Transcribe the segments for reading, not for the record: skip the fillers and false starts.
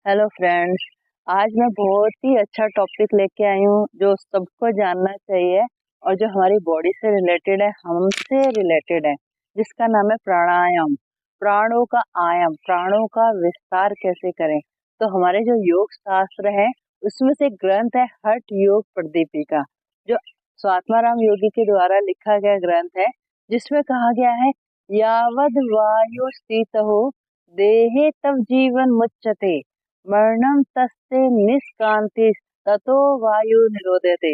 Hello friends. आज मैं बहुत ही अच्छा टॉपिक लेके आई हूँ जो सबको जानना चाहिए और जो हमारी बॉडी से रिलेटेड है, हमसे रिलेटेड है, जिसका नाम है प्राणायाम। प्राणों का आयाम, प्राणों का विस्तार कैसे करें। तो हमारे जो योग शास्त्र है उसमें से एक ग्रंथ है हठ योग प्रदीपिका, जो स्वात्माराम योगी के द्वारा लिखा गया ग्रंथ है, जिसमें कहा गया है यावद वायु स्थित हो देहे तव जीवन मुच्यते, मरणम तस्ते निष्क्रांति ततो वायु निरोधते।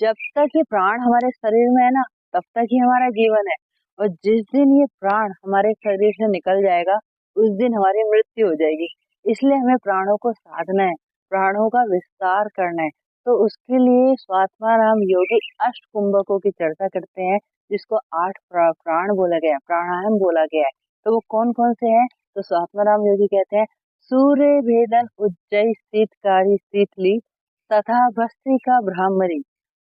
जब तक ये प्राण हमारे शरीर में है ना, तब तक ही हमारा जीवन है। और जिस दिन ये प्राण हमारे शरीर से निकल जाएगा, उस दिन हमारी मृत्यु हो जाएगी। इसलिए हमें प्राणों को साधना है, प्राणों का विस्तार करना है। तो उसके लिए स्वात्माराम योगी अष्ट कुंभकों की चर्चा करते हैं, जिसको आठ प्राण बोला गया, प्राणायाम बोला गया है। तो वो कौन कौन से हैं? तो स्वात्माराम योगी कहते हैं सूर्य भेदन उज्जय शीतकारी शीतली तथा भस्त्रिका ब्राह्मणी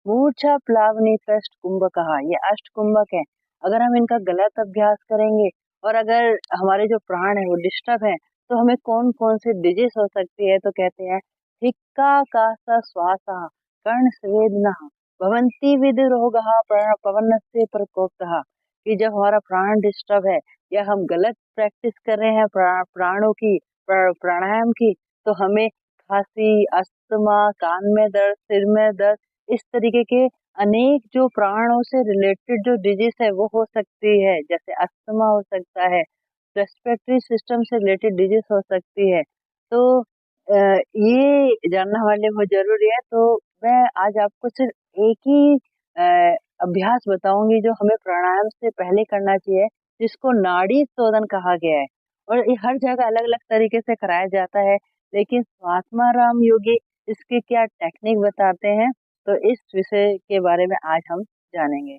मूर्छा प्लावनी तष्ट कुंभ कहा। ये अष्ट कुंभक है। अगर हम इनका गलत अभ्यास करेंगे और अगर हमारे जो प्राण है वो डिस्टर्ब है, तो हमें कौन कौन से डिजीज हो सकती है। तो कहते हैं हिक्का कासा श्वासा कर्ण स्वेदना भवंती विद रोगः पवन से प्रकोपतः। कि जब हमारा प्राण डिस्टर्ब है या हम गलत प्रैक्टिस कर रहे हैं प्राणों की, प्राणायाम की, तो हमें खांसी, अस्थमा, कान में दर्द, सिर में दर्द, इस तरीके के अनेक जो प्राणों से रिलेटेड जो डिजीज है वो हो सकती है। जैसे अस्थमा हो सकता है, रेस्पिरेटरी सिस्टम से रिलेटेड डिजीज हो सकती है। तो ये जानना हमारे लिए बहुत जरूरी है। तो मैं आज आपको सिर्फ एक ही अभ्यास बताऊंगी जो हमें प्राणायाम से पहले करना चाहिए, जिसको नाड़ी शोधन कहा गया है। और ये हर जगह अलग अलग तरीके से कराया जाता है, लेकिन स्वात्माराम योगी इसकी क्या टेक्निक बताते हैं, तो इस विषय के बारे में आज हम जानेंगे।